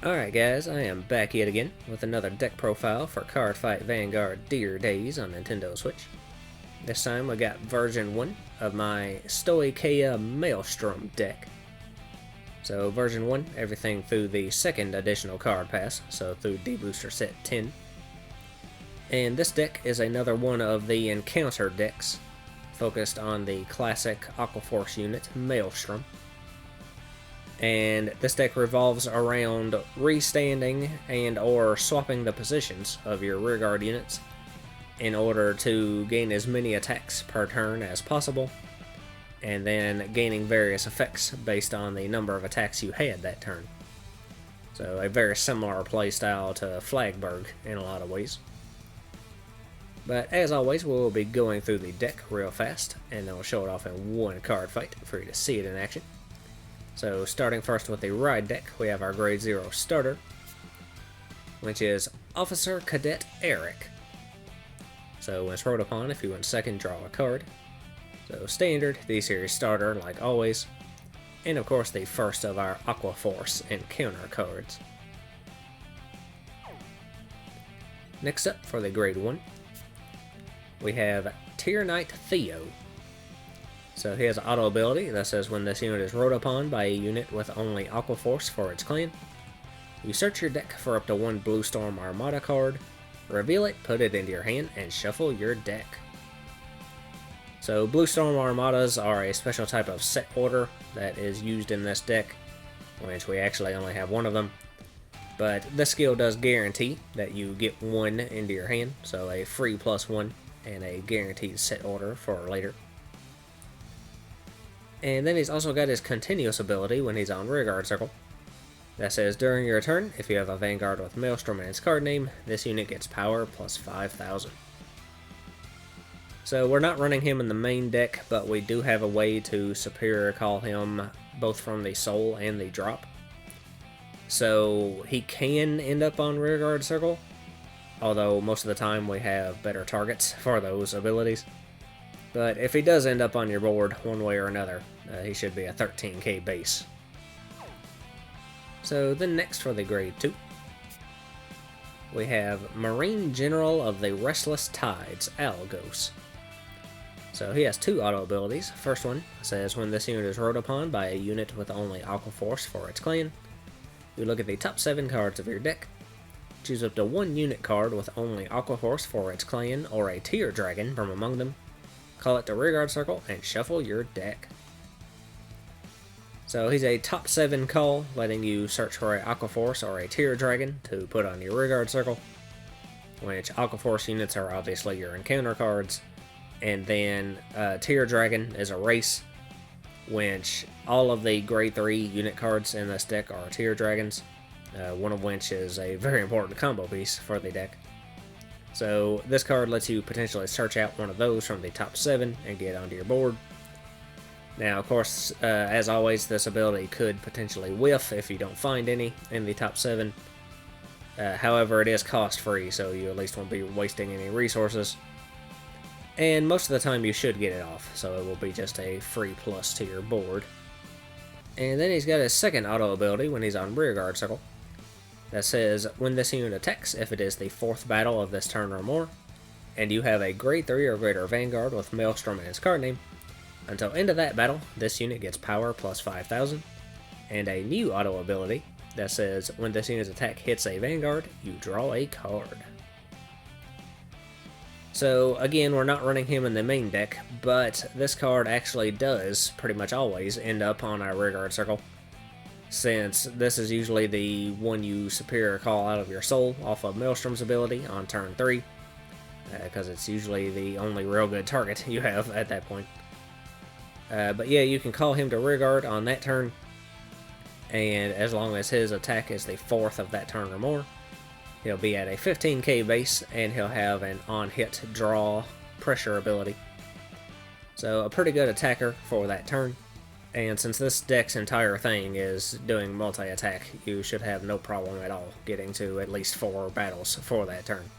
Alright guys, I am back yet again with another deck profile for Cardfight Vanguard Dear Days on Nintendo Switch. This time we got version 1 of my Stoicheia Maelstrom deck. So version 1, everything through the second additional card pass, so through D-Booster Set 10. And this deck is another one of the encounter decks, focused on the classic Aquaforce unit, Maelstrom. And this deck revolves around restanding and or swapping the positions of your rearguard units in order to gain as many attacks per turn as possible, and then gaining various effects based on the number of attacks you had that turn. So a very similar playstyle to Flagberg in a lot of ways. But as always, we'll be going through the deck real fast, and then we'll show it off in one card fight for you to see it in action. So starting first with the ride deck, we have our grade 0 starter, which is Officer Cadet Eric. So when it's rolled upon, if you win second, draw a card. So standard, D-Series starter like always, and of course the first of our Aquaforce encounter cards. Next up for the grade 1, we have Tier Knight Theo. So he has an auto ability that says when this unit is rode upon by a unit with only Aquaforce for its clan, you search your deck for up to one Blue Storm Armada card, reveal it, put it into your hand, and shuffle your deck. So Blue Storm Armadas are a special type of set order that is used in this deck, which we actually only have one of them. But this skill does guarantee that you get one into your hand, so a free +1 and a guaranteed set order for later. And then he's also got his continuous ability when he's on rearguard circle. That says during your turn, if you have a Vanguard with Maelstrom in its card name, this unit gets power plus 5,000. So we're not running him in the main deck, but we do have a way to superior call him both from the soul and the drop. So he can end up on rearguard circle, although most of the time we have better targets for those abilities. But if he does end up on your board one way or another, he should be a 13k base. So then next for the grade 2, we have Marine General of the Restless Tides, Algos. So he has two auto abilities. First one says when this unit is rode upon by a unit with only Aquaforce for its clan, you look at the top 7 cards of your deck, choose up to one unit card with only Aquaforce for its clan or a Tier Dragon from among them, call it to rearguard circle, and shuffle your deck. So he's a top 7 call, letting you search for a Aquaforce or a Tier Dragon to put on your rearguard circle, which Aquaforce units are obviously your encounter cards, and then Tier Dragon is a race, which all of the grade 3 unit cards in this deck are Tier Dragons, one of which is a very important combo piece for the deck. So this card lets you potentially search out one of those from the top 7 and get onto your board. Now, of course, as always, this ability could potentially whiff if you don't find any in the top 7. However, it is cost-free, so you at least won't be wasting any resources. And most of the time you should get it off, so it will be just a free plus to your board. And then he's got his second auto ability when he's on rearguard circle. That says, when this unit attacks, if it is the 4th battle of this turn or more, and you have a grade 3 or greater Vanguard with Maelstrom in its card name, until end of that battle, this unit gets power plus 5,000, and a new auto ability that says, when this unit's attack hits a Vanguard, you draw a card. So again, we're not running him in the main deck, but this card actually does pretty much always end up on our rearguard circle, since this is usually the one you superior call out of your soul off of Maelstrom's ability on turn 3, because it's usually the only real good target you have at that point. But yeah, you can call him to rearguard on that turn, and as long as his attack is the 4th of that turn or more, he'll be at a 15k base, and he'll have an on-hit draw pressure ability. So a pretty good attacker for that turn. And since this deck's entire thing is doing multi-attack, you should have no problem at all getting to at least 4 battles for that turn.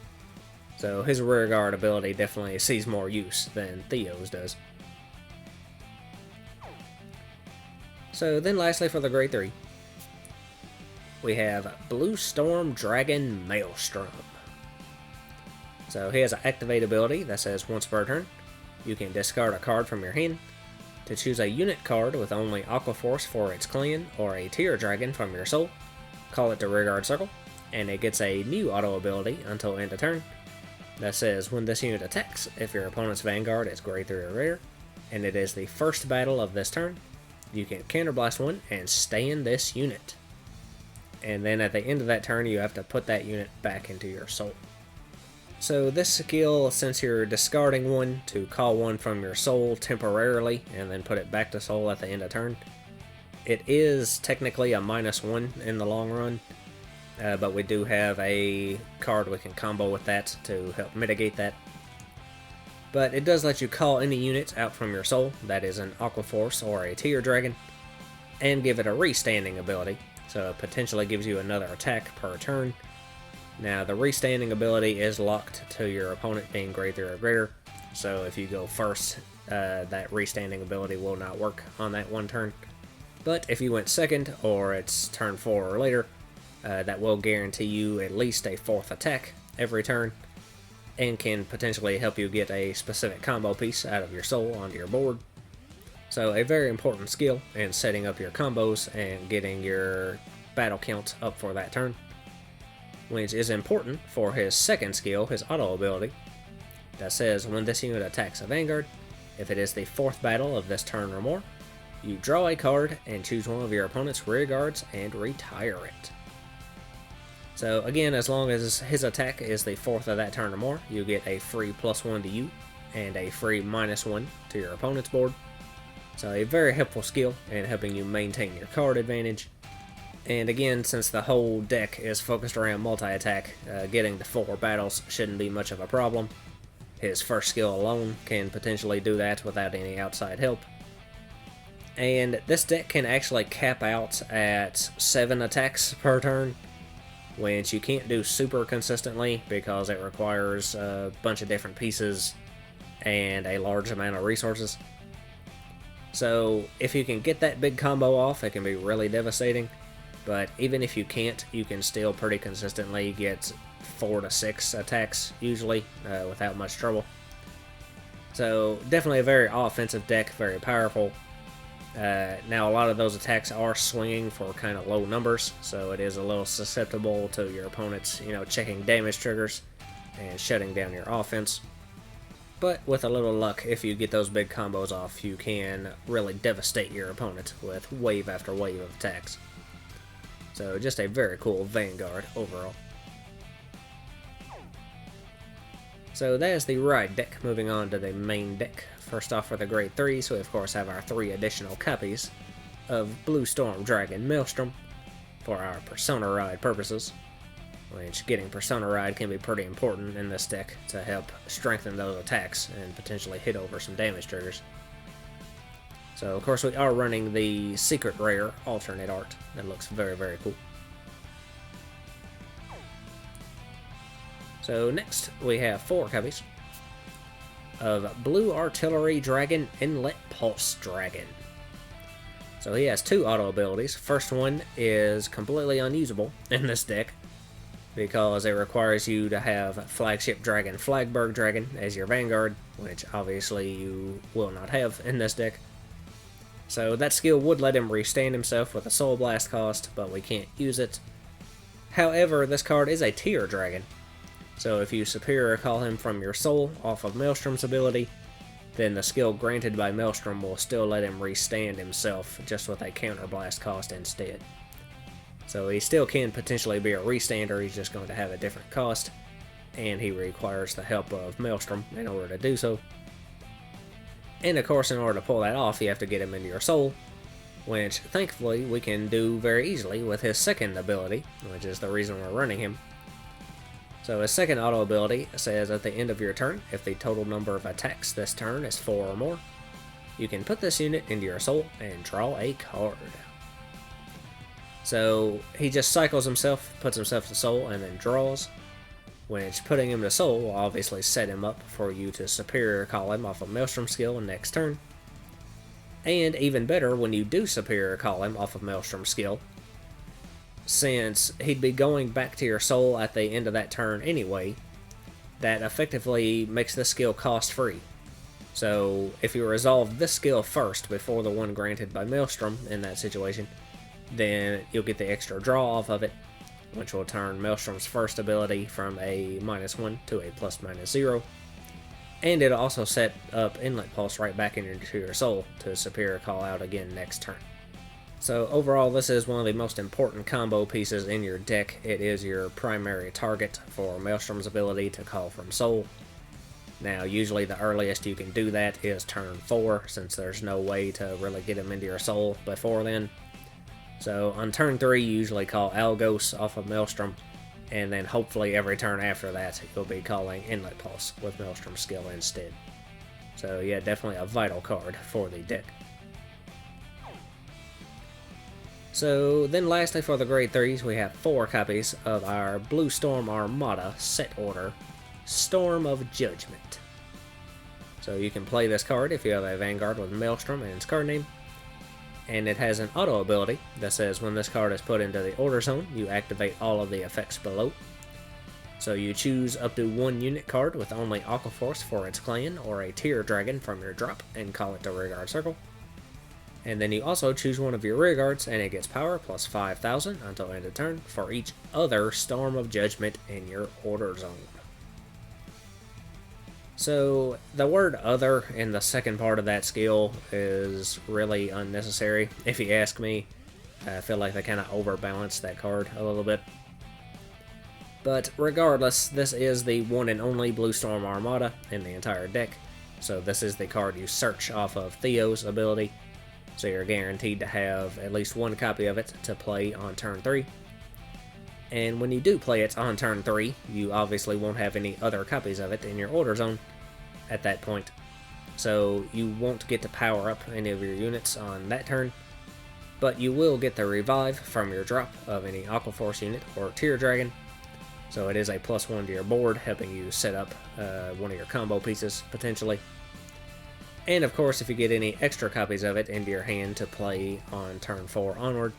So his rearguard ability definitely sees more use than Theo's does. So then lastly for the grade 3, we have Blue Storm Dragon Maelstrom. So he has an activate ability that says once per turn, you can discard a card from your hand to choose a unit card with only Aqua Force for its clan or a tier dragon from your soul, call it to rearguard circle, and it gets a new auto ability until end of turn that says when this unit attacks, if your opponent's Vanguard is grade 3 or rare, and it is the first battle of this turn, you can counterblast one and stand this unit. And then at the end of that turn, you have to put that unit back into your soul. So this skill, since you're discarding one to call one from your soul temporarily and then put it back to soul at the end of turn, it is technically a -1 in the long run, but we do have a card we can combo with that to help mitigate that. But it does let you call any unit out from your soul that is an Aqua Force or a tier dragon, and give it a restanding ability, so it potentially gives you another attack per turn. Now, the restanding ability is locked to your opponent being grade 3 or greater, so if you go first, that restanding ability will not work on that one turn. But if you went second, or it's turn 4 or later, that will guarantee you at least a 4th attack every turn, and can potentially help you get a specific combo piece out of your soul onto your board. So a very important skill in setting up your combos and getting your battle count up for that turn, which is important for his second skill, his auto ability, that says when this unit attacks a Vanguard, if it is the 4th battle of this turn or more, you draw a card and choose one of your opponent's rear guards and retire it. So again, as long as his attack is the 4th of that turn or more, you get a free +1 to you and a free -1 to your opponent's board. So a very helpful skill in helping you maintain your card advantage. And again, since the whole deck is focused around multi-attack, getting to 4 battles shouldn't be much of a problem. His first skill alone can potentially do that without any outside help. And this deck can actually cap out at 7 attacks per turn, which you can't do super consistently because it requires a bunch of different pieces and a large amount of resources. So if you can get that big combo off, it can be really devastating. But even if you can't, you can still pretty consistently get 4 to 6 attacks, usually, without much trouble. So definitely a very offensive deck, very powerful. Now a lot of those attacks are swinging for kind of low numbers, so it is a little susceptible to your opponent's, checking damage triggers and shutting down your offense. But with a little luck, if you get those big combos off, you can really devastate your opponent with wave after wave of attacks. So just a very cool Vanguard overall. So that is the ride deck. Moving on to the main deck. First off for the grade 3s, we of course have our 3 additional copies of Blue Storm Dragon Maelstrom for our Persona Ride purposes, which getting Persona Ride can be pretty important in this deck to help strengthen those attacks and potentially hit over some damage triggers. So of course we are running the secret rare alternate art that looks very, very cool. So next we have 4 copies of Blue Artillery Dragon Inlet Pulse Dragon. So he has 2 auto abilities. First one is completely unusable in this deck because it requires you to have Flagship Dragon Flagberg Dragon as your Vanguard, which obviously you will not have in this deck. So that skill would let him restand himself with a Soul Blast cost, but we can't use it. However, this card is a tier dragon, so if you superior call him from your soul off of Maelstrom's ability, then the skill granted by Maelstrom will still let him restand himself, just with a counter blast cost instead. So he still can potentially be a restander, he's just going to have a different cost, and he requires the help of Maelstrom in order to do so. And of course, in order to pull that off, you have to get him into your soul, which thankfully we can do very easily with his second ability, which is the reason we're running him. So his second auto ability says at the end of your turn, if the total number of attacks this turn is 4 or more, you can put this unit into your soul and draw a card. So he just cycles himself, puts himself to soul, and then draws, which putting him to soul will obviously set him up for you to superior call him off of Maelstrom skill next turn. And even better, when you do superior call him off of Maelstrom skill, since he'd be going back to your soul at the end of that turn anyway, that effectively makes this skill cost free. So if you resolve this skill first before the one granted by Maelstrom in that situation, then you'll get the extra draw off of it, which will turn Maelstrom's first ability from a -1 to a +/-0, and it'll also set up Inlet Pulse right back into your soul to Superior Call out again next turn. So overall, this is one of the most important combo pieces in your deck. It is your primary target for Maelstrom's ability to call from soul. Now, usually the earliest you can do that is turn 4, since there's no way to really get him into your soul before then. So on turn 3, you usually call Algos off of Maelstrom, and then hopefully every turn after that, you'll be calling Inlet Pulse with Maelstrom's skill instead. So yeah, definitely a vital card for the deck. So then lastly for the grade 3s, we have 4 copies of our Blue Storm Armada set order, Storm of Judgment. So you can play this card if you have a Vanguard with Maelstrom and its card name. And it has an auto ability that says when this card is put into the order zone, you activate all of the effects below. So you choose up to 1 unit card with only Aquaforce for its clan or a Tier Dragon from your drop and call it to Rearguard Circle. And then you also choose one of your rearguards and it gets power plus 5,000 until end of turn for each other Storm of Judgment in your order zone. So the word other in the second part of that skill is really unnecessary. If you ask me, I feel like they kind of overbalance that card a little bit. But regardless, this is the one and only Blue Storm Armada in the entire deck. So this is the card you search off of Theo's ability. So you're guaranteed to have at least 1 copy of it to play on turn 3. And when you do play it on turn 3, you obviously won't have any other copies of it in your order zone at that point. So you won't get to power up any of your units on that turn, but you will get the revive from your drop of any Aquaforce unit or Tier Dragon. So it is a +1 to your board, helping you set up one of your combo pieces potentially. And of course, if you get any extra copies of it into your hand to play on turn 4 onward,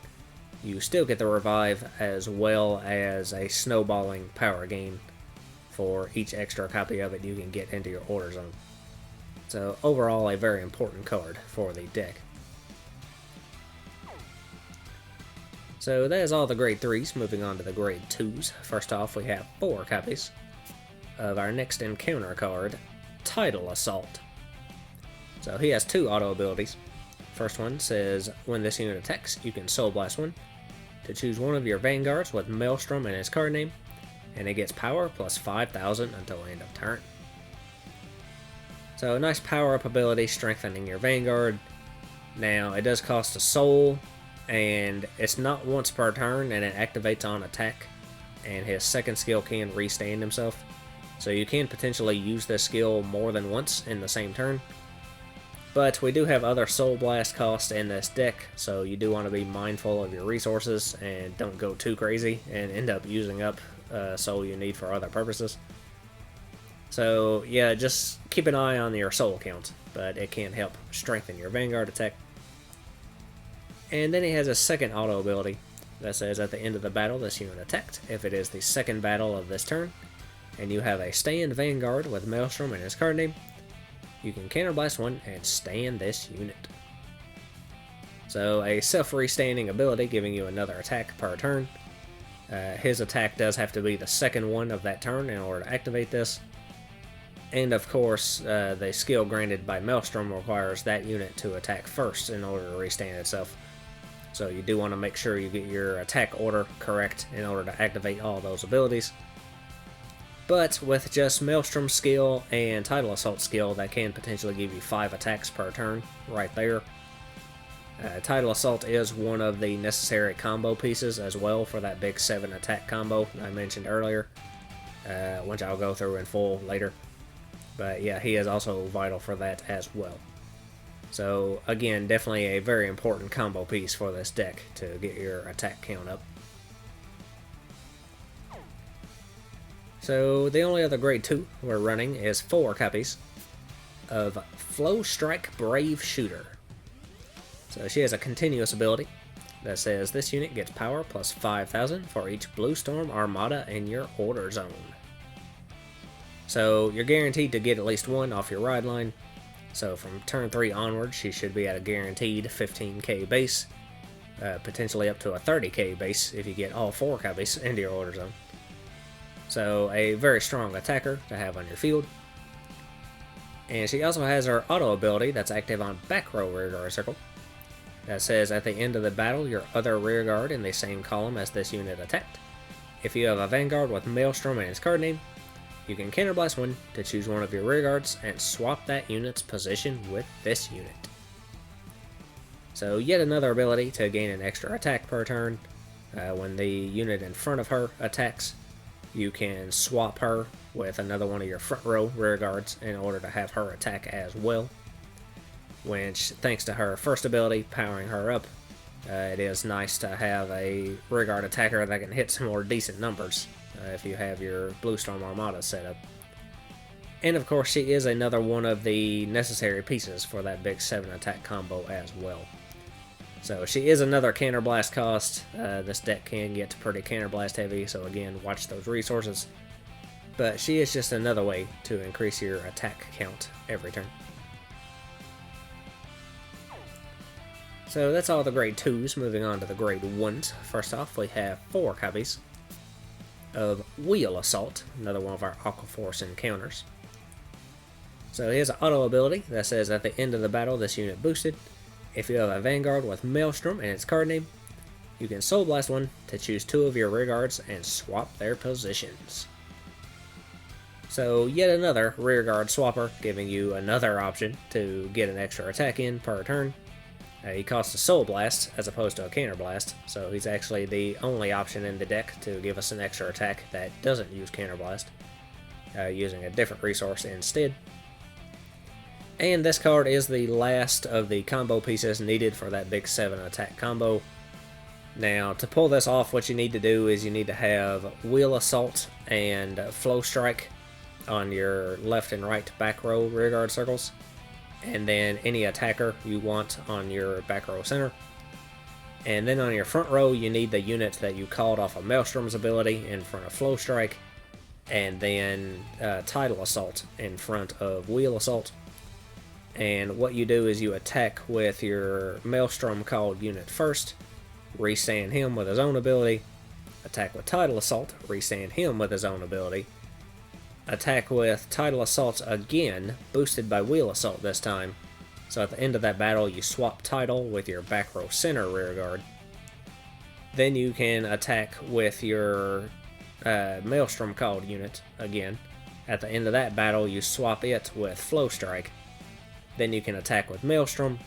you still get the revive as well as a snowballing power gain for each extra copy of it you can get into your order zone. So overall, a very important card for the deck. So that is all the grade 3s. Moving on to the grade 2s. First off, we have 4 copies of our next encounter card, Tidal Assault. So he has 2 auto abilities. First one says, when this unit attacks, you can Soul Blast 1 to choose one of your Vanguards with Maelstrom in its card name, and it gets power plus 5,000 until end of turn. So a nice power-up ability strengthening your Vanguard. Now, it does cost a soul, and it's not once per turn, and it activates on attack, and his second skill can restand himself. So you can potentially use this skill more than once in the same turn. But we do have other Soul Blast costs in this deck, so you do want to be mindful of your resources and don't go too crazy and end up using up soul you need for other purposes. So yeah, just keep an eye on your soul count, but it can help strengthen your Vanguard attack. And then he has a second auto ability that says at the end of the battle this unit attacked, if it is the second battle of this turn, and you have a stand Vanguard with Maelstrom in his card name, you can counterblast 1 and stand this unit. So a self-restanding ability giving you another attack per turn. His attack does have to be the second one of that turn in order to activate this. And of course, the skill granted by Maelstrom requires that unit to attack first in order to restand itself. So you do want to make sure you get your attack order correct in order to activate all those abilities. But with just Maelstrom skill and Tidal Assault skill, that can potentially give you 5 attacks per turn right there. Tidal Assault is one of the necessary combo pieces as well for that big 7 attack combo I mentioned earlier, which I'll go through in full later. But yeah, he is also vital for that as well. So again, definitely a very important combo piece for this deck to get your attack count up. So the only other grade 2 we're running is 4 copies of Flow Strike Brave Shooter. So she has a continuous ability that says this unit gets power plus 5,000 for each Blue Storm Armada in your order zone. So you're guaranteed to get at least one off your ride line. So from turn 3 onward, she should be at a guaranteed 15k base, potentially up to a 30k base if you get all 4 copies into your order zone. So a very strong attacker to have on your field. And she also has her auto ability that's active on back row rearguard circle. That says at the end of the battle, your other rearguard in the same column as this unit attacked. If you have a Vanguard with Maelstrom and its card name, you can counterblast one to choose one of your rearguards and swap that unit's position with this unit. So yet another ability to gain an extra attack per turn. When the unit in front of her attacks, you can swap her with another one of your front row rearguards in order to have her attack as well. Which, thanks to her first ability, powering her up, it is nice to have a rearguard attacker that can hit some more decent numbers if you have your Blue Storm Armada set up. And of course, she is another one of the necessary pieces for that big 7 attack combo as well. So she is another counterblast cost. This deck can get pretty counterblast heavy, so again, watch those resources. But she is just another way to increase your attack count every turn. So that's all the grade 2s, moving on to the grade 1s. First off, we have 4 copies of Wheel Assault, another one of our Aquaforce encounters. So here's an auto ability that says at the end of the battle, this unit boosted. If you have a Vanguard with Maelstrom and its card name, you can Soul Blast one to choose 2 of your rearguards and swap their positions. So yet another rearguard swapper, giving you another option to get an extra attack in per turn. He costs a Soul Blast as opposed to a Counter Blast, so he's actually the only option in the deck to give us an extra attack that doesn't use Counter Blast, using a different resource instead. And this card is the last of the combo pieces needed for that big 7 attack combo. Now, to pull this off, what you need to do is you need to have Wheel Assault and Flow Strike on your left and right back row rearguard circles, and then any attacker you want on your back row center. And then on your front row, you need the unit that you called off of Maelstrom's ability in front of Flow Strike, and then Tidal Assault in front of Wheel Assault. And what you do is you attack with your Maelstrom called unit first, restand him with his own ability, attack with Tidal Assault, restand him with his own ability, attack with Tidal Assault again, boosted by Wheel Assault this time. So at the end of that battle, you swap Tidal with your back row center rearguard. Then you can attack with your Maelstrom called unit again. At the end of that battle, you swap it with Flow Strike. Then you can attack with Maelstrom,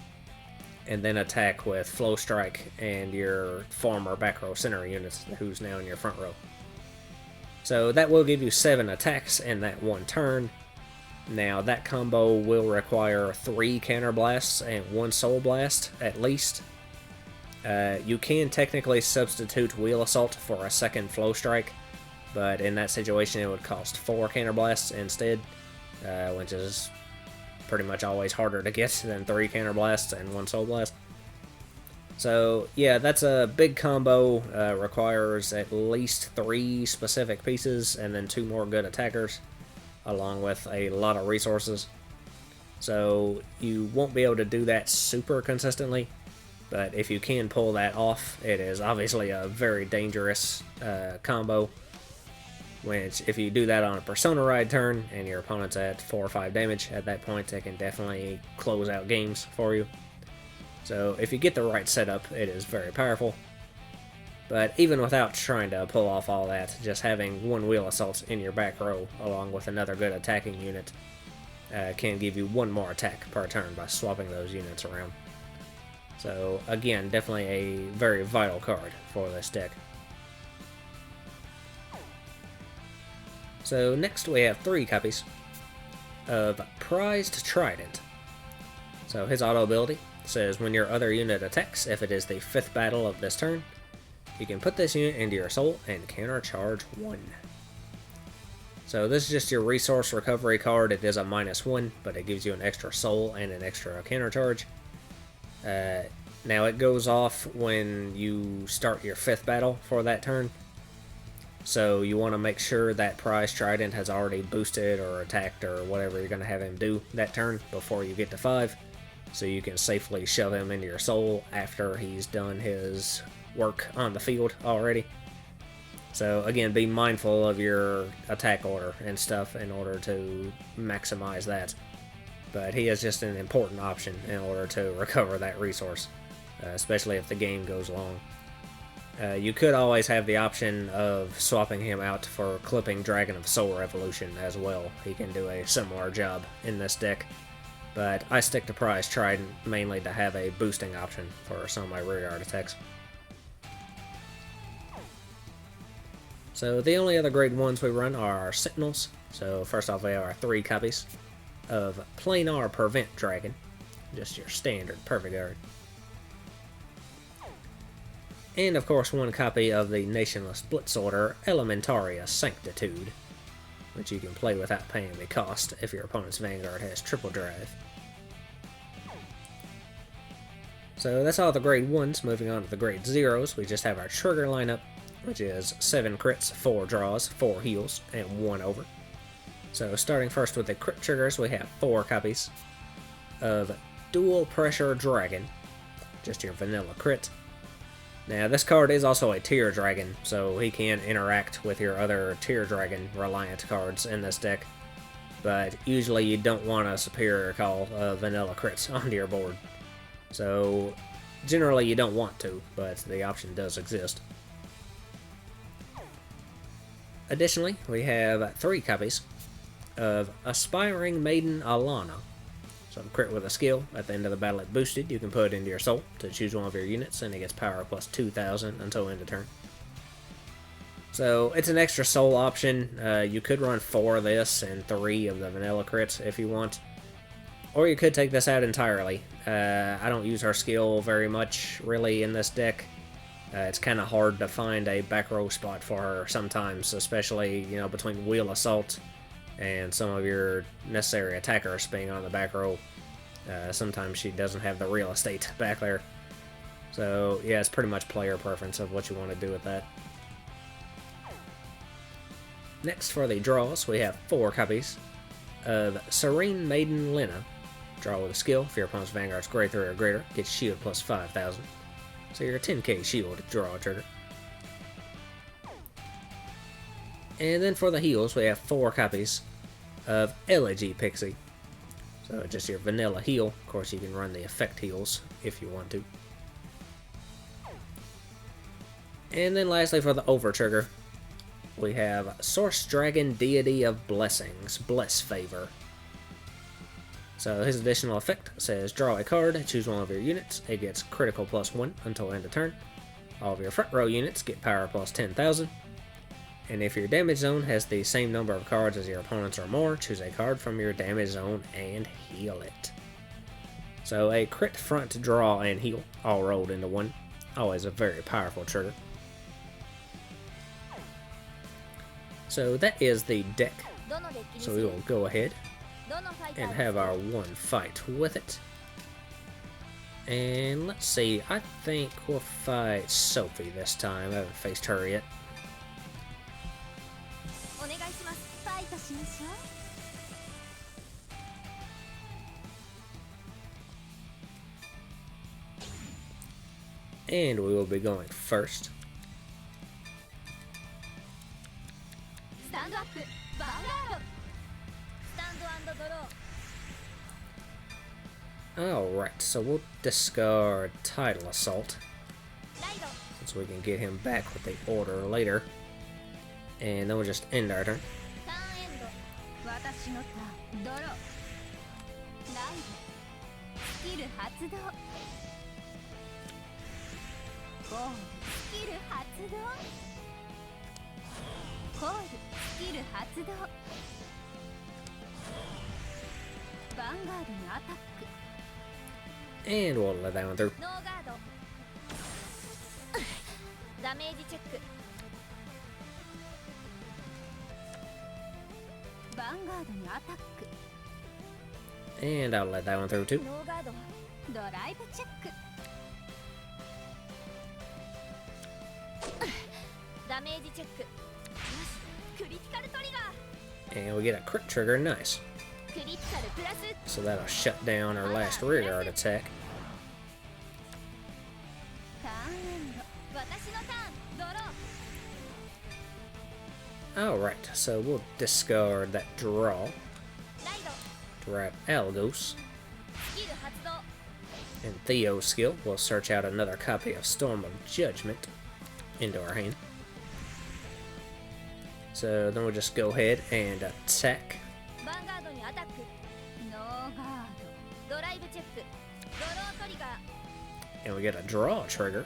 and then attack with Flow Strike and your former back row center units, who's now in your front row. So that will give you 7 attacks in that one turn. Now that combo will require 3 Counter Blasts and 1 Soul Blast at least. You can technically substitute Wheel Assault for a second Flow Strike, but in that situation it would cost 4 Counter Blasts instead, which is pretty much always harder to get than 3 Counter Blasts and 1 Soul Blast. So yeah, that's a big combo, requires at least 3 specific pieces and then 2 more good attackers, along with a lot of resources. So you won't be able to do that super consistently, but if you can pull that off, it is obviously a very dangerous combo. Which, if you do that on a Persona Ride turn and your opponent's at 4 or 5 damage, at that point it can definitely close out games for you. So if you get the right setup, it is very powerful. But even without trying to pull off all that, just having 1 Wheel Assault in your back row along with another good attacking unit can give you 1 more attack per turn by swapping those units around. So again, definitely a very vital card for this deck. So next we have 3 copies of Prized Trident. So his auto ability says when your other unit attacks, if it is the 5th battle of this turn, you can put this unit into your soul and countercharge 1. So this is just your resource recovery card. It is a -1, but it gives you an extra soul and an extra countercharge. Now it goes off when you start your 5th battle for that turn. So you want to make sure that Prize Trident has already boosted or attacked or whatever you're going to have him do that turn before you get to 5. So you can safely shove him into your soul after he's done his work on the field already. So again, be mindful of your attack order and stuff in order to maximize that. But he is just an important option in order to recover that resource, especially if the game goes long. You could always have the option of swapping him out for clipping Dragon of Soul Revolution as well. He can do a similar job in this deck. But I stick to Prize Trident mainly to have a boosting option for some of my rearguard attacks. So the only other grade 1s we run are our Sentinels. So first off, we have our 3 copies of Planar Prevent Dragon. Just your standard Perfect Guard. And of course 1 copy of the Nationless Blitz Order Elementaria Sanctitude, which you can play without paying the cost if your opponent's Vanguard has triple drive. So that's all the grade 1s. Moving on to the grade 0s, we just have our trigger lineup, which is 7 crits, 4 draws, 4 heals, and 1 over. So starting first with the crit triggers, we have 4 copies of Dual Pressure Dragon, just your vanilla crit. Now this card is also a tier dragon, so he can interact with your other tier dragon reliant cards in this deck, but usually you don't want a superior call of vanilla crits onto your board. So generally you don't want to, but the option does exist. Additionally, we have 3 copies of Aspiring Maiden Alana. So crit with a skill. At the end of the battle it boosted. You can put it into your soul to choose one of your units, and it gets power plus 2,000 until end of turn. So it's an extra soul option. You could run 4 of this and 3 of the vanilla crits if you want. Or you could take this out entirely. I don't use her skill very much really in this deck. It's kind of hard to find a back row spot for her sometimes, especially, you know, between Wheel Assault and some of your necessary attackers being on the back row. Sometimes she doesn't have the real estate back there. So yeah, it's pretty much player preference of what you want to do with that. Next for the draws, we have 4 copies of Serene Maiden Lena. Draw with a skill. If your opponent's Vanguard's grade 3 or greater, gets shield plus 5,000. So you're a 10k shield draw trigger. And then for the heals, we have 4 copies of Elegy Pixie. So just your vanilla heal. Of course, you can run the effect heals if you want to. And then lastly, for the over trigger, we have Source Dragon Deity of Blessings, Bless Favor. So his additional effect says draw a card, choose one of your units. It gets critical plus 1 until end of turn. All of your front row units get power plus 10,000. And if your damage zone has the same number of cards as your opponents or more, choose a card from your damage zone and heal it. So a crit front draw and heal all rolled into one. Always a very powerful trigger. So that is the deck. So we will go ahead and have our one fight with it. And let's see, I think we'll fight Sophie this time. I haven't faced her yet. And we will be going first. Alright, so we'll discard Tidal Assault, since we can get him back with the order later. And then we'll just end our turn. And we'll let that one through. And I'll let that one through too. And we get a crit trigger, nice. So that'll shut down our last rear guard attack. Alright, so we'll discard that draw to ride Algos. And Theo's skill, we'll search out another copy of Storm of Judgment into our hand. So then we'll just go ahead and attack. And we get a draw trigger.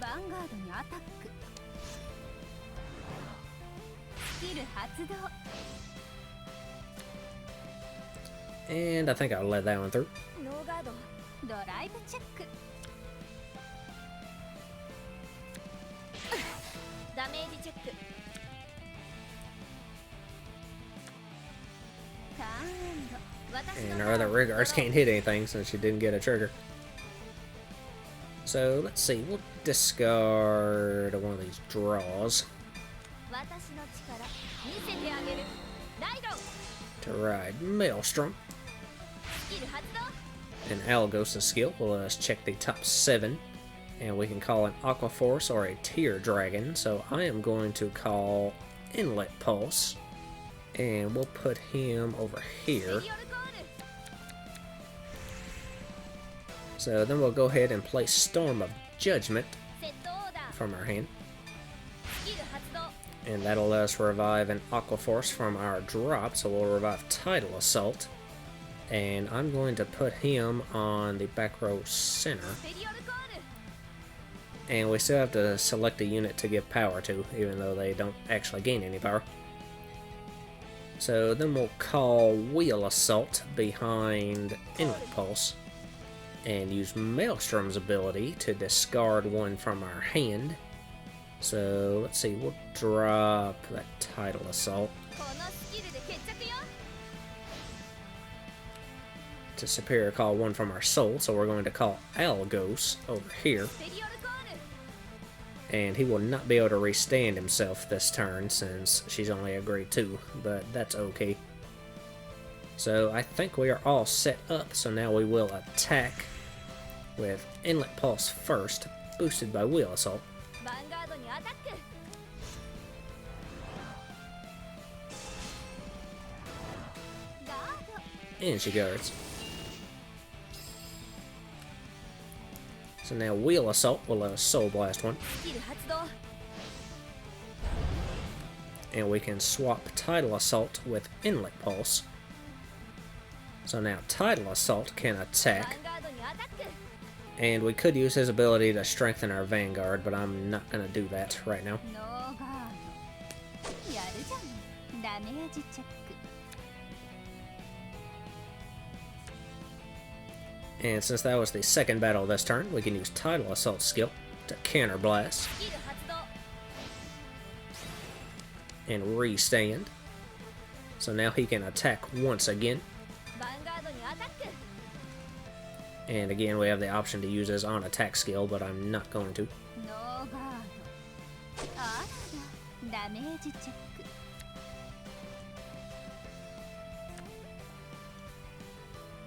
Vanguard にアタック。スキル発動。 And I think I'll let that one through. ノーガード。ドライブチェック。ダメージチェック。ターンエンド。 And our other rear guards can't hit anything since she didn't get a trigger. So let's see, we'll discard one of these draws to ride Maelstrom. And Algos' skill will let us check the top 7, and we can call an Aqua Force or a Tear Dragon. So I am going to call Inlet Pulse, and we'll put him over here. So then we'll go ahead and play Storm of Judgment from our hand. And that'll let us revive an Aqua Force from our drop, so we'll revive Tidal Assault. And I'm going to put him on the back row center. And we still have to select a unit to give power to, even though they don't actually gain any power. So then we'll call Wheel Assault behind Inlet Pulse. And use Maelstrom's ability to discard one from our hand. So let's see, we'll drop that Tidal Assault to Superior Call one from our soul. So we're going to call Algos over here. And he will not be able to restand himself this turn since she's only a grade 2, but that's okay. So I think we are all set up, so now we will attack with Inlet Pulse first, boosted by Wheel Assault. And she guards. So now Wheel Assault will let us Soul Blast one. And we can swap Tidal Assault with Inlet Pulse. So now Tidal Assault can attack. And we could use his ability to strengthen our Vanguard, but I'm not going to do that right now. And since that was the second battle this turn, we can use Tidal Assault skill to Counter Blast and restand. So now he can attack once again. And again, we have the option to use his on-attack skill, but I'm not going to.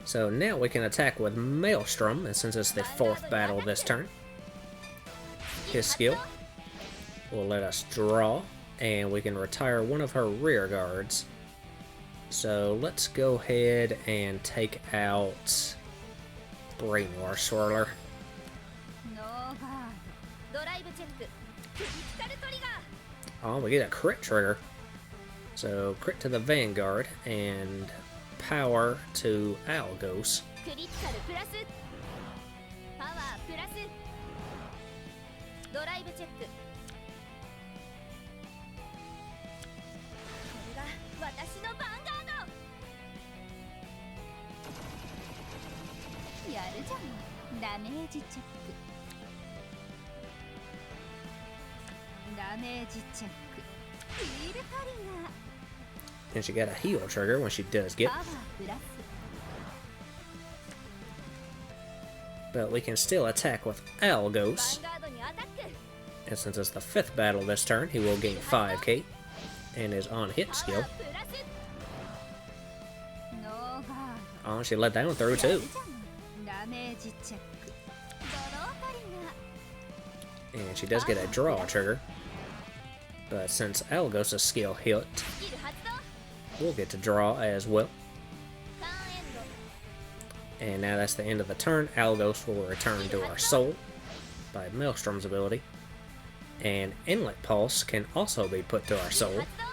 So now we can attack with Maelstrom, and since it's the 4th battle this turn, his skill will let us draw, and we can retire one of her rear guards. So let's go ahead and take out Brainwash Swirler. Oh, we get a crit trigger. So crit to the Vanguard and power to Algos. るじゃん。ダメージチェック。ダメージチェック。ヒールトリガー。 And she got a heal trigger when she does get. パワープラス。 But we can still attack with Algos. ヴァンガードにアタック。 And since it's the 5th battle this turn, he will gain 5k. And his on hit パ skill. ワープラス。ノーガー Oh, she let that one through ド。 too. ダメージチェック。ドロートリガー。 And she does get a draw trigger. But since Algos' skill hit, スキル発動。 we'll get to draw as well. ターンエンド。 And now that's the end of the turn. Algos will return to our soul by Maelstrom's ability. And Inlet Pulse can also be put to our soul 発動。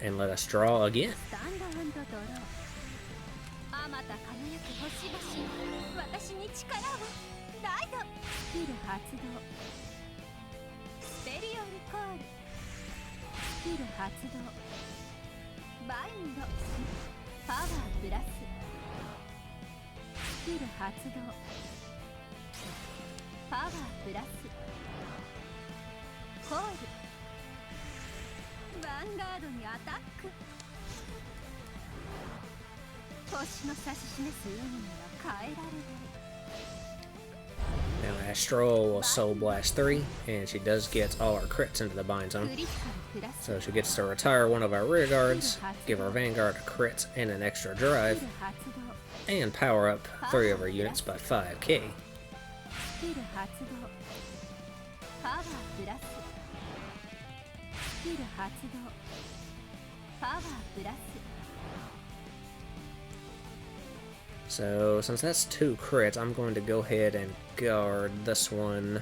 and let us draw again. スタンドドロー。あまた輝く星々。私に力を。ライド。スキル発動。スペリオリコール。スキル発動。バインド。パワープラス。スキル発動。パワープラス。コール。ヴァンガードにアタック。星の指し示す海なら変えられない。 Now Astro will Soul Blast 3, and she does get all her crits into the bind ク zone. リティカルプラス。 So she gets to retire one of our rear guards, give our Vanguard a crit and an extra ス drive, キル発動。 and power up 3 of her units by 5k. スキル発動。パワープラス。スキル発動。パワープラス。 So since that's 2 crits, I'm going to go ahead and guard this one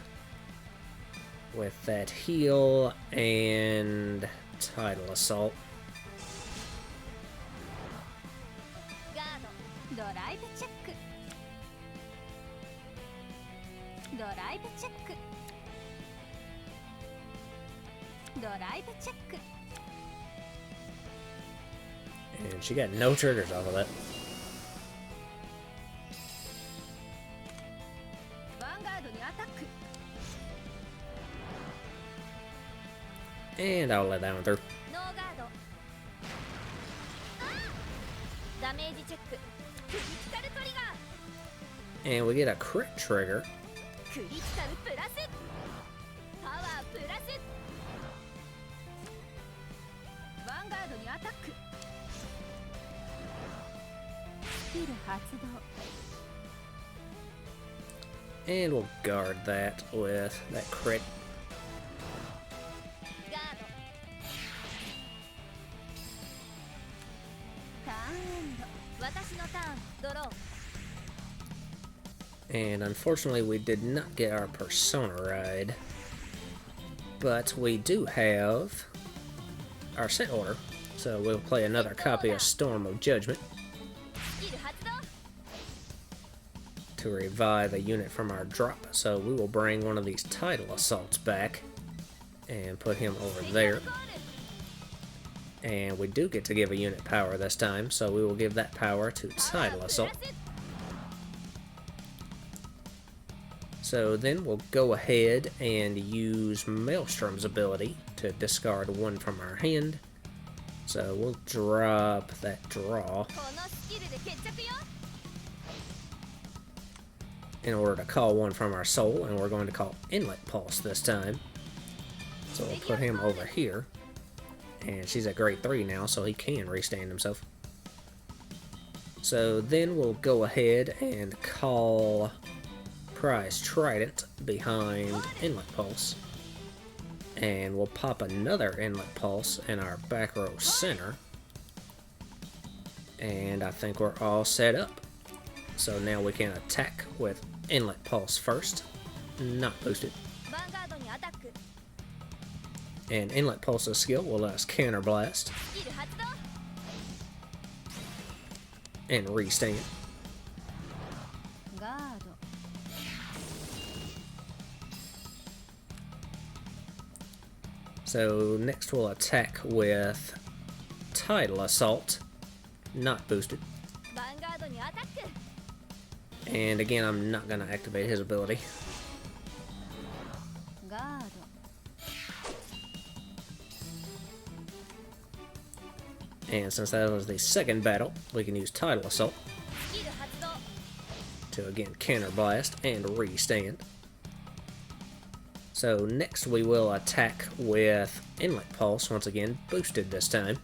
with that heal and Tidal Assault. ガード。ドライブチェック。ドライブチェック。ドライブチェック。 And she got no triggers off of that. ヴァンガードにアタック。 And I'll let that one through. ノーガード。ダメージチェック。クリティカルトリガー。 And we get a crit trigger. クリティカルプラス。パワープラス。ヴァンガードにアタック。スキル発動。 And we'll guard that with that crit. ガード。ターンエンド。私のターン。ドロー。 And unfortunately, we did not get our Persona ride. But we do have our scent order. So we'll play another copy of Storm of Judgment スキル発動。 to revive a unit from our drop. So we will bring one of these Tidal Assaults back and put him over スペリオ there. リコール。 And we do get to give a unit power this time, so we will give that power to パワー Tidal プラ Assault. ス。 So then we'll go ahead and use Maelstrom's ability to discard one from our hand. So we'll drop that draw このスキルで決着よ。 in order to call one from our soul, and we're going to call Inlet Pulse this time. So we'll put him over here. And she's at grade 3 now, so he can restand himself. So then we'll go ahead and call Prize Trident behind Inlet Pulse. And we'll pop another Inlet Pulse in our back row center. And I think we're all set up. So now we can attack with Inlet Pulse first, not boosted. ヴァンガードにアタック。 And Inlet Pulse's skill will let us Counter Blast スキル発動。 and restand. ガード。 So next we'll attack with Tidal Assault, not boosted. ヴァンガードにアタック。And again, I'm not going to activate his ability. And since that was the second battle, we can use Tidal Assault to again counterblast and restand. So next we will attack with Inlet Pulse, once again boosted this time.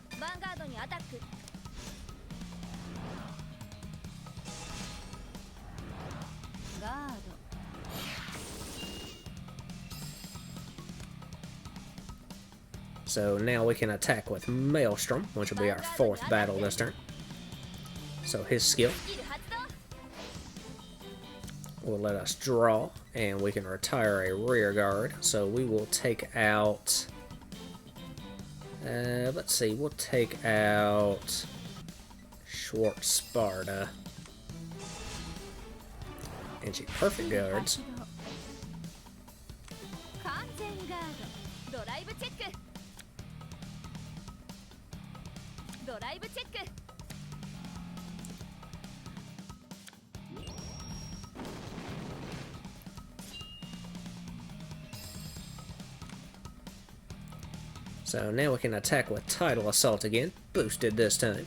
So now we can attack with Maelstrom, which will be our fourth battle this turn. So his skill will let us draw, and we can retire a rear guard. So we will take out, let's see, we'll take out Schwartz Sparta. And she perfect guards. So now we can attack with Tidal Assault again, boosted this time.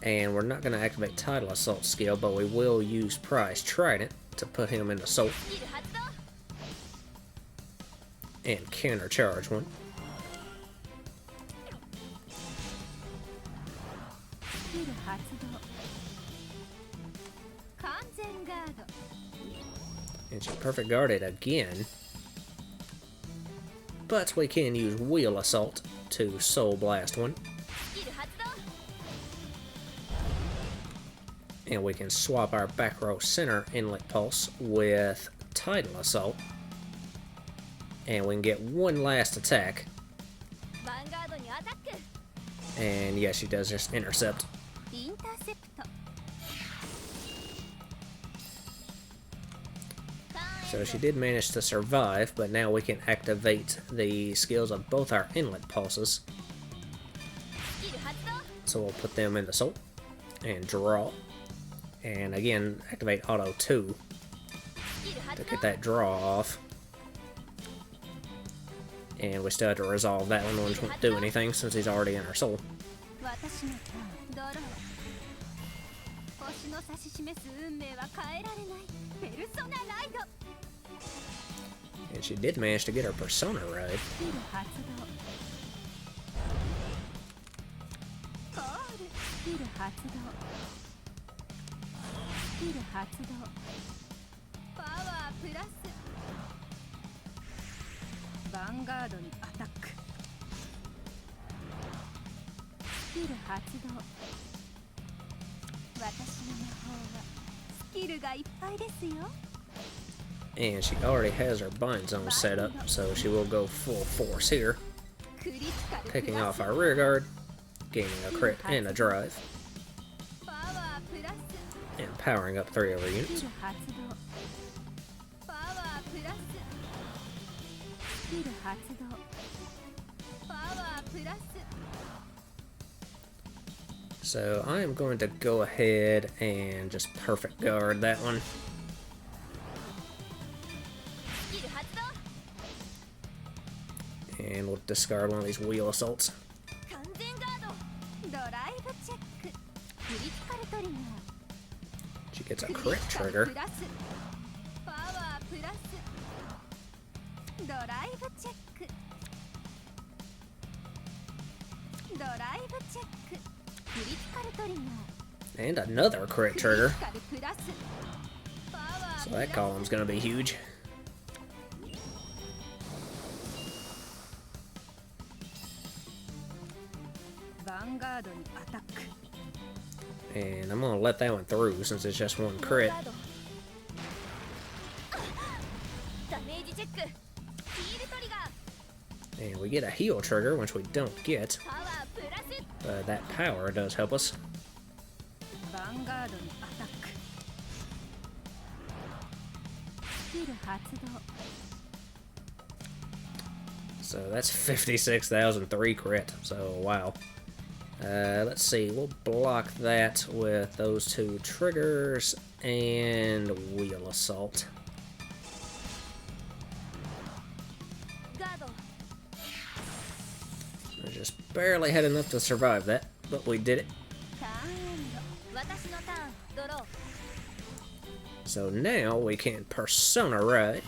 And we're not going to activate Tidal Assault skill, but we will use Prize Trident to put him in Assault. And countercharge one. And she perfect guarded again. But we can use Wheel Assault to Soul Blast one. And we can swap our back row center Inlet Pulse with Tidal Assault. And we can get one last attack. And yeah, she does just intercept. So she did manage to survive, but now we can activate the skills of both our Inlet Pulses. So we'll put them into Soul and draw. And again, activate Auto 2 to get that draw off. And we still have to resolve that one, which won't do anything since he's already in our soul. And she did manage to get her Persona Ride. Vanguardにアタック。スキル発動。私の魔法はスキルがいっぱいですよ。And she already has her bind zone set up, so she will go full force here, picking off our rear guard, gaining a crit and a drive, and powering up 3 of her units. So I am going to go ahead and just perfect guard that one. And we'll discard one of these wheel assaults. She gets a crit trigger. And another crit trigger. So that column's gonna be huge. And I'm gonna let that one through since it's just one crit. And we get a heal trigger, which we don't get. But that power does help us. So that's 56,003 crit. So wow. Let's see, we'll block that with those two triggers and Wheel Assault. I just barely had enough to survive that, but we did it. So now we can Persona Ride.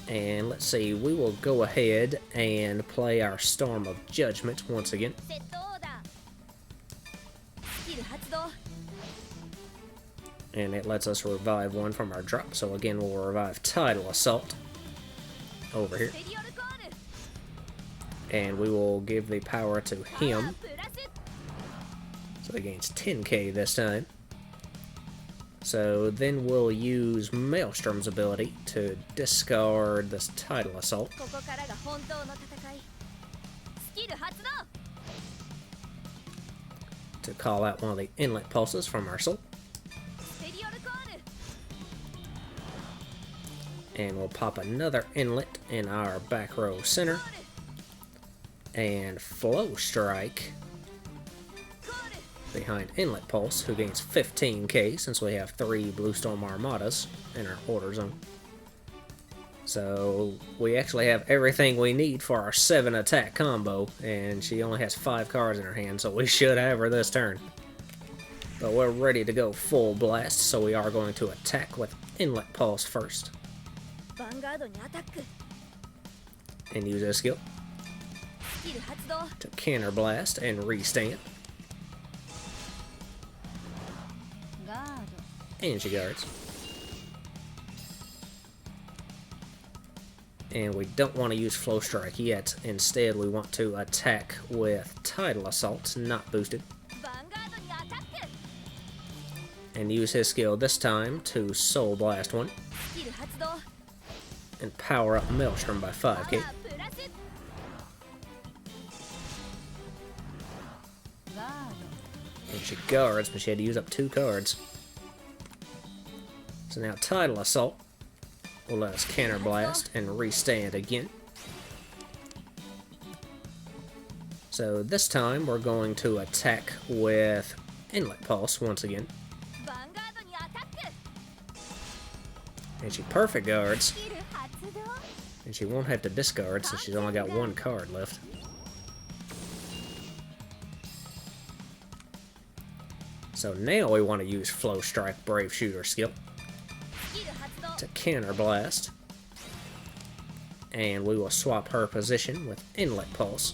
And let's see, we will go ahead and play our Storm of Judgment once again. And it lets us revive one from our drop. So again, we'll revive Tidal Assault over here. And we will give the power to him. So he gains 10k this time. So then we'll use Maelstrom's ability to discard this Tidal Assault. To call out one of the inlet pulses from our soul. And we'll pop another inlet in our back row center. And Flow Strike behind Inlet Pulse, who gains 15k since we have 3 Blue Storm Armadas in our order zone. So we actually have everything we need for our 7 attack combo, and she only has 5 cards in her hand, so we should have her this turn. But we're ready to go full blast, so we are going to attack with Inlet Pulse first. And use a skill to counter blast and restand. And she guards. And we don't want to use Flow Strike yet. Instead, we want to attack with Tidal Assault, not boosted. And use his skill this time to Soul Blast one. And power up Maelstrom by 5k. And she guards, but she had to use up 2 cards. So now Tidal Assault will let us counter blast and restand again. So this time we're going to attack with Inlet Pulse once again. And she perfect guards. And she won't have to discard since she's only got 1 card left. So now we want to use Flow Strike Brave Shooter skill to counter blast. And we will swap her position with Inlet Pulse.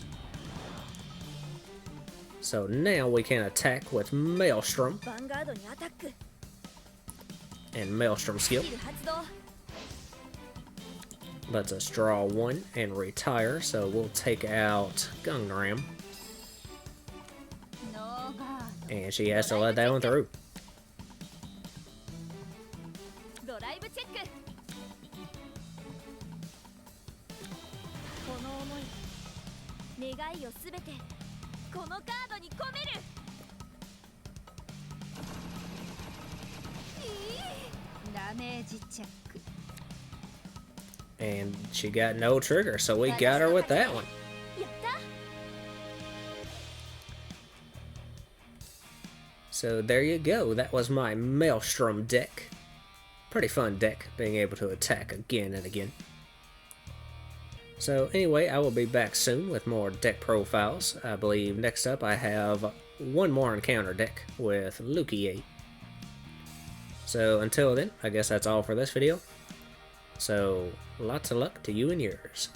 So now we can attack with Maelstrom. And Maelstrom skill lets us draw 1 and retire, so we'll take out Gangnam. And she has to let that one through. And she got no trigger, so we got her with that one. So there you go, that was my Maelstrom deck. Pretty fun deck, being able to attack again and again. So anyway, I will be back soon with more deck profiles. I believe next up I have one more encounter deck with Lukia. So until then, I guess that's all for this video. So lots of luck to you and yours.